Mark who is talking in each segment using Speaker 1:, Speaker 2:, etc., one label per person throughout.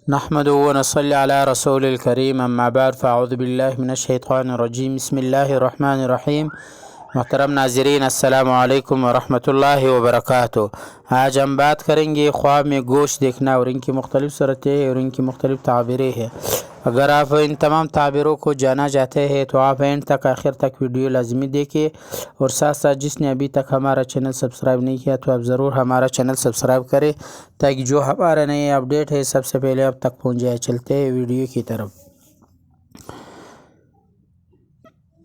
Speaker 1: نحمد و نصلی علی رسول الکریم اما بعد فاعوذ باللہ من الشیطان الرجیم بسم اللہ الرحمن الرحیم۔ محترم ناظرین السلام علیکم ورحمۃ اللہ وبرکاتہ۔ آج ہم بات کریں گے خواب میں گوشت دیکھنا اور ان کی مختلف صورتیں اور ان کی مختلف تعبیریں ہیں۔ اگر آپ ان تمام تعبیروں کو جانا چاہتے ہیں تو آپ اینڈ تک آخر تک ویڈیو لازمی دیکھیں، اور ساتھ ساتھ جس نے ابھی تک ہمارا چینل سبسکرائب نہیں کیا تو آپ ضرور ہمارا چینل سبسکرائب کریں تاکہ جو ہمارا نئے اپڈیٹ ہے سب سے پہلے آپ تک پہنچ جائے۔ چلتے ہیں ویڈیو کی طرف۔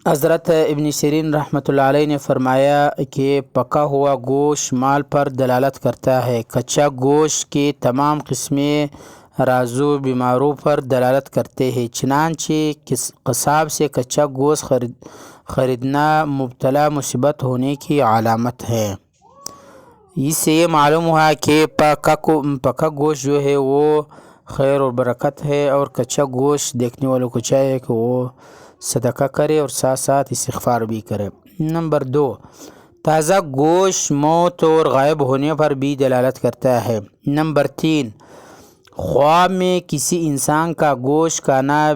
Speaker 1: حضرت ابن سیرین رحمۃ اللہ علیہ نے فرمایا کہ پکا ہوا گوشت مال پر دلالت کرتا ہے، کچا گوشت کے تمام قسمیں رازو بیماروں پر دلالت کرتے ہیں، چنانچہ قصاب سے کچا گوشت خریدنا مبتلا مصیبت ہونے کی علامت ہے۔ اس سے یہ معلوم ہوا کہ پکا گوشت جو ہے وہ خیر اور برکت ہے، اور کچا گوشت دیکھنے والوں کو چاہیے کہ وہ صدقہ کرے اور ساتھ ساتھ استغفار بھی کرے۔ نمبر 2، تازہ گوشت موت اور غائب ہونے پر بھی دلالت کرتا ہے۔ نمبر 3، خواب میں کسی انسان کا گوشت کھانا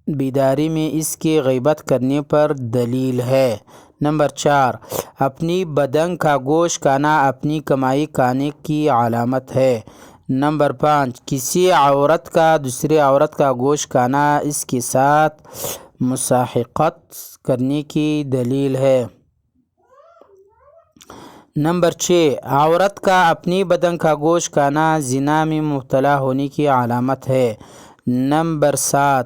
Speaker 1: بیداری میں اس کے غیبت کرنے پر دلیل ہے۔ نمبر 4، اپنی بدن کا گوشت کھانا اپنی کمائی کھانے کی علامت ہے۔ نمبر 5، کسی عورت کا دوسری عورت کا گوشت کھانا اس کے ساتھ مصاحقت کرنے کی دلیل ہے۔ نمبر 6، عورت کا اپنی بدن کا گوشت کھانا زنا میں مبتلا ہونے کی علامت ہے۔ نمبر 7،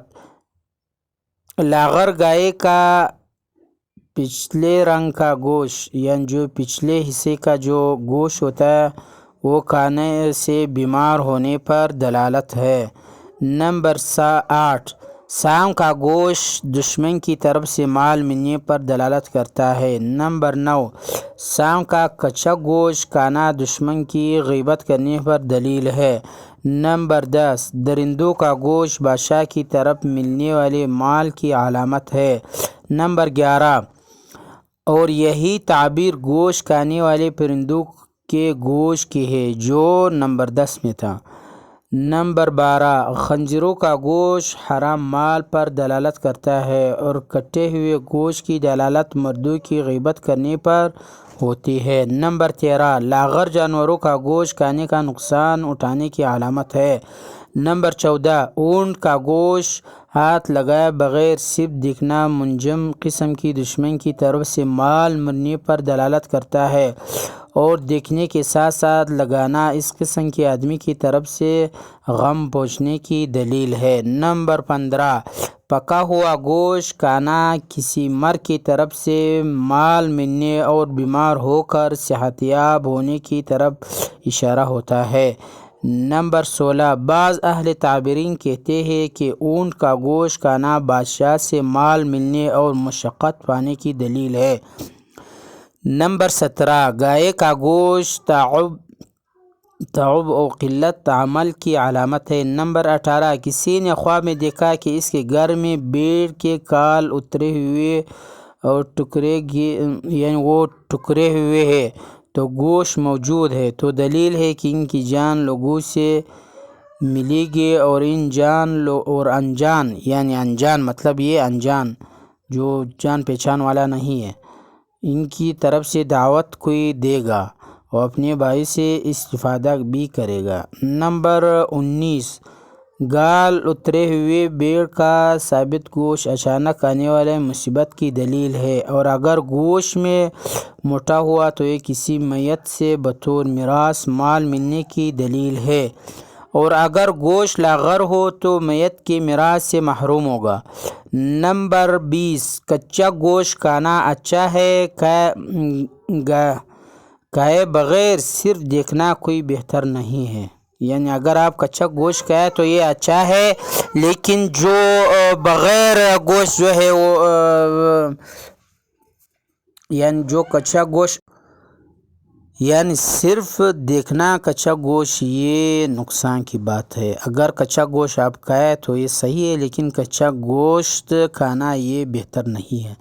Speaker 1: لاغر گائے کا پچھلے رنگ کا گوشت، یعنی جو پچھلے حصے کا جو گوشت ہوتا ہے وہ کھانے سے بیمار ہونے پر دلالت ہے۔ نمبر 8، سام کا گوشت دشمن کی طرف سے مال ملنے پر دلالت کرتا ہے۔ نمبر 9، سام کا کچا گوشت کھانا دشمن کی غیبت کرنے پر دلیل ہے۔ نمبر 10، درندوں کا گوشت بادشاہ کی طرف ملنے والے مال کی علامت ہے۔ نمبر 11، اور یہی تعبیر گوشت کھانے والے پرندوں کے گوشت کی ہے جو نمبر 10 میں تھا۔ نمبر 12، خنزیروں کا گوشت حرام مال پر دلالت کرتا ہے، اور کٹے ہوئے گوشت کی دلالت مردوں کی غیبت کرنے پر ہوتی ہے۔ نمبر 13، لاغر جانوروں کا گوشت کھانے کا نقصان اٹھانے کی علامت ہے۔ نمبر 14، اونٹ کا گوشت ہاتھ لگائے بغیر صرف دیکھنا منجم قسم کی دشمن کی طرف سے مال مرنے پر دلالت کرتا ہے، اور دیکھنے کے ساتھ ساتھ لگانا اس قسم کے آدمی کی طرف سے غم پہنچنے کی دلیل ہے۔ نمبر 15، پکا ہوا گوشت کھانا کسی مرد کی طرف سے مال ملنے اور بیمار ہو کر صحت یاب ہونے کی طرف اشارہ ہوتا ہے۔ نمبر 16، بعض اہل تعبیرین کہتے ہیں کہ اونٹ کا گوشت کھانا بادشاہ سے مال ملنے اور مشقت پانے کی دلیل ہے۔ نمبر 17، گائے کا گوشت تعب اور قلت عمل کی علامت ہے۔ نمبر 18، کسی نے خواب میں دیکھا کہ اس کے گھر میں بھیڑ کے کال اترے ہوئے اور ٹکرے ہوئے ہیں تو گوشت موجود ہے، تو دلیل ہے کہ ان کی جان لوگوں سے ملے گی، اور انجان یعنی انجان مطلب یہ انجان جو جان پہچان والا نہیں ہے، ان کی طرف سے دعوت کوئی دے گا اور اپنے بھائی سے استفادہ بھی کرے گا۔ نمبر 19، گال اترے ہوئے بھیڑ کا ثابت گوشت اچانک آنے والے مصیبت کی دلیل ہے، اور اگر گوشت میں موٹا ہوا تو یہ کسی میت سے بطور میراث مال ملنے کی دلیل ہے، اور اگر گوشت لاغر ہو تو میت کے میراث سے محروم ہوگا۔ نمبر 20، کچا گوشت کھانا اچھا ہے، کھائے بغیر صرف دیکھنا کوئی بہتر نہیں ہے۔ یعنی اگر آپ کچا گوشت کھائے تو یہ اچھا ہے، لیکن جو بغیر گوشت جو ہے وہ یعنی جو کچا گوشت یعنی صرف دیکھنا کچا گوشت یہ نقصان کی بات ہے۔ اگر کچا گوشت آپ کھائے تو یہ صحیح ہے، لیکن کچا گوشت کھانا یہ بہتر نہیں ہے۔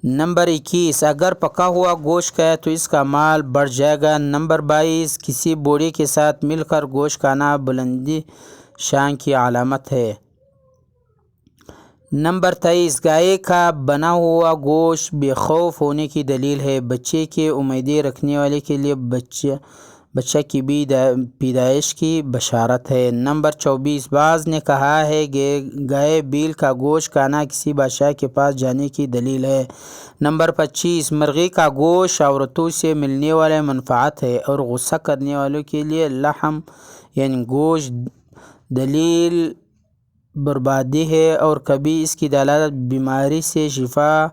Speaker 1: نمبر 21، اگر پکا ہوا گوشت کھائے تو اس کا مال بڑھ جائے گا۔ نمبر 22، کسی بوڑھے کے ساتھ مل کر گوشت کھانا بلندی شان کی علامت ہے۔ نمبر 23، گائے کا بنا ہوا گوشت بے خوف ہونے کی دلیل ہے، بچے کے امیدیں رکھنے والے کے لیے بچہ کی پیدائش کی بشارت ہے۔ نمبر 24، بعض نے کہا ہے کہ گائے بیل کا گوشت کھانا کسی بادشاہ کے پاس جانے کی دلیل ہے۔ نمبر 25، مرغی کا گوشت عورتوں سے ملنے والا منفعت ہے اور غصہ کرنے والوں کے لیے لحم یعنی گوشت دلیل بربادی ہے اور کبھی اس کی دلالت بیماری سے شفا،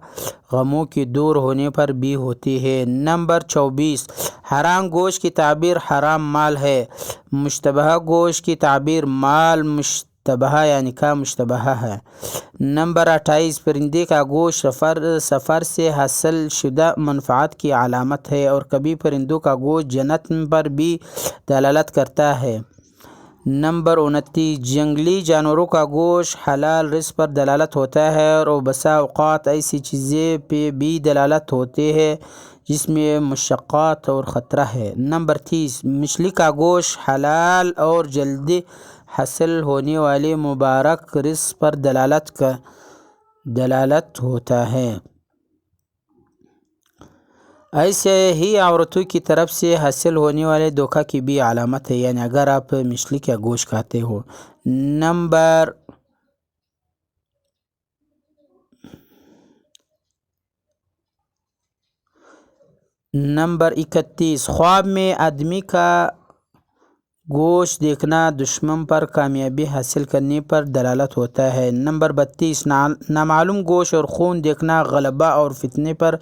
Speaker 1: غموں کے دور ہونے پر بھی ہوتی ہے۔ نمبر 24، حرام گوشت کی تعبیر حرام مال ہے، مشتبہ گوشت کی تعبیر مال مشتبہ یعنی کا مشتبہ ہے۔ نمبر 28، پرندے کا گوشت سفر سے حاصل شدہ منفعت کی علامت ہے اور کبھی پرندوں کا گوشت جنت پر بھی دلالت کرتا ہے۔ نمبر 29، جنگلی جانوروں کا گوشت حلال رزق پر دلالت ہوتا ہے اور بسا اوقات ایسی چیزیں پہ بھی دلالت ہوتے ہیں جس میں مشقت اور خطرہ ہے۔ نمبر 30، مچھلی کا گوشت حلال اور جلدی حاصل ہونے والے مبارک رزق پر دلالت ہوتا ہے۔ ایسے ہی عورتوں کی طرف سے حاصل ہونے والے دھوکہ کی بھی علامت ہے، یعنی اگر آپ مچھلی کا گوشت کھاتے ہو۔ نمبر 31، خواب میں آدمی کا گوشت دیکھنا دشمن پر کامیابی حاصل کرنے پر دلالت ہوتا ہے۔ نمبر 32، نامعلوم گوشت اور خون دیکھنا غلبہ اور فتنے پر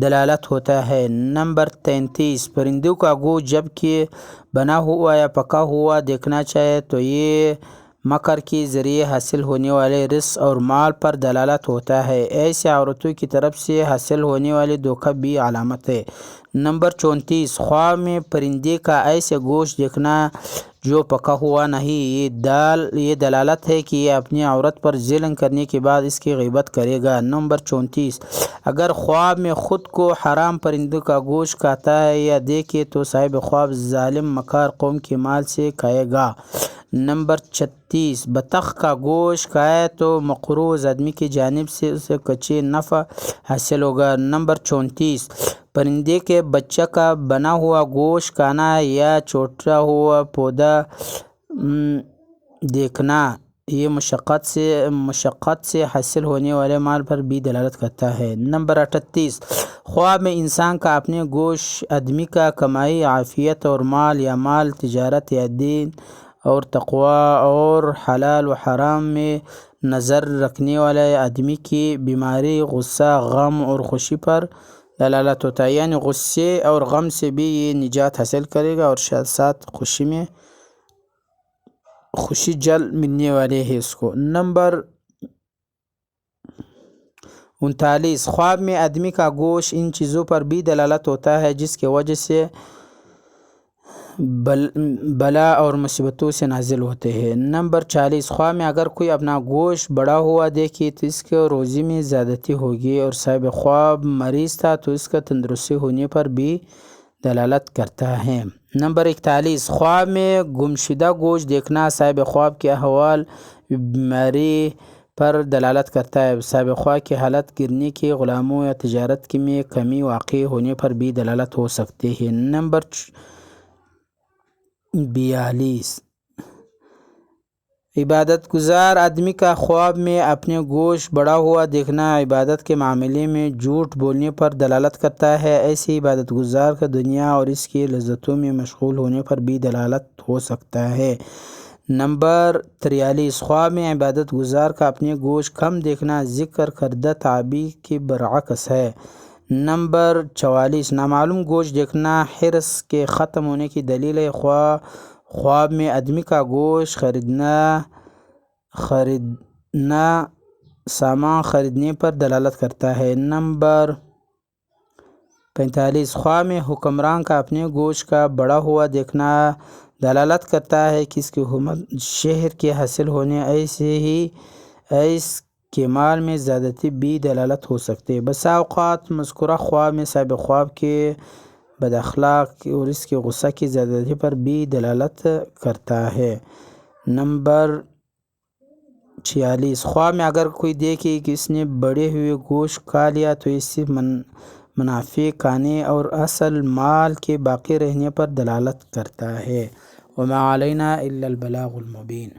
Speaker 1: دلالت ہوتا ہے۔ نمبر 33، پرندوں کا گوشت جب کہ بنا ہوا یا پکا ہوا دیکھنا چاہے تو یہ مکر کے ذریعے حاصل ہونے والے رزق اور مال پر دلالت ہوتا ہے۔ ایسے عورتوں کی طرف سے حاصل ہونے والے دھوکہ بھی علامت ہے۔ نمبر 34، خواب میں پرندے کا ایسے گوشت دیکھنا جو پکا ہوا نہیں، یہ دلالت ہے کہ یہ اپنی عورت پر ظلم کرنے کے بعد اس کی غیبت کرے گا۔ نمبر 34، اگر خواب میں خود کو حرام پرندوں کا گوشت کھاتا ہے یا دیکھے تو صاحب خواب ظالم مکار قوم کے مال سے کھائے گا۔ نمبر 36، بطخ کا گوشت کھائے تو مقروض آدمی کی جانب سے اسے کچے نفع حاصل ہوگا۔ نمبر 34، پرندے کے بچہ کا بنا ہوا گوشت کھانا یا چھوٹا ہوا پودا دیکھنا یہ مشقت سے حاصل ہونے والے مال پر بھی دلالت کرتا ہے۔ نمبر 38، خواب میں انسان کا اپنے گوشت آدمی کا کمائی، عافیت اور مال یا مال، تجارت یا دین اور تقوی اور حلال و حرام میں نظر رکھنے والے آدمی کی بیماری، غصہ، غم اور خوشی پر دلالت ہوتا ہے، یعنی غصے اور غم سے بھی یہ نجات حاصل کرے گا اور ساتھ خوشی جل ملنے والے ہے اس کو۔ نمبر 39، خواب میں آدمی کا گوشت ان چیزوں پر بھی دلالت ہوتا ہے جس کی وجہ سے بلا اور مصیبتوں سے نازل ہوتے ہیں۔ نمبر 40، خواب میں اگر کوئی اپنا گوشت بڑا ہوا دیکھے تو اس کے روزی میں زیادتی ہوگی اور صاحب خواب مریض تھا تو اس کا تندرستی ہونے پر بھی دلالت کرتا ہے۔ نمبر 41، خواب میں گمشدہ گوشت دیکھنا صاحب خواب کے احوال بیماری پر دلالت کرتا ہے، صاحب خواب کی حالت گرنے کی، غلاموں یا تجارت میں کمی واقع ہونے پر بھی دلالت ہو سکتی ہے۔ نمبر 42، عبادت گزار آدمی کا خواب میں اپنے گوشت بڑا ہوا دیکھنا عبادت کے معاملے میں جھوٹ بولنے پر دلالت کرتا ہے۔ ایسے عبادت گزار کا دنیا اور اس کی لذتوں میں مشغول ہونے پر بھی دلالت ہو سکتا ہے۔ نمبر 43، خواب میں عبادت گزار کا اپنے گوشت کم دیکھنا ذکر کردہ تعبیر کے برعکس ہے۔ نمبر 44، نامعلوم گوشت دیکھنا حرص کے ختم ہونے کی دلیل ہے، خواب میں آدمی کا گوشت خریدنا سامان خریدنے پر دلالت کرتا ہے۔ نمبر 45، خواب میں حکمران کا اپنے گوشت کا بڑا ہوا دیکھنا دلالت کرتا ہے کہ اس کی حکومت شہر کے حاصل ہونے، ایسے ہی اس کے مال میں زیادتی بھی دلالت ہو سکتی ہے۔ بسا اوقات مذکورہ خواب میں صاحب خواب کے بد اخلاق اور اس کے غصہ کی زیادتی پر بھی دلالت کرتا ہے۔ نمبر 46، خواہ میں اگر کوئی دیکھے کہ اس نے بڑے ہوئے گوشت کھا لیا تو اس سے منافع کھانے اور اصل مال کے باقی رہنے پر دلالت کرتا ہے۔ وما علینا الا البلاغ المبین۔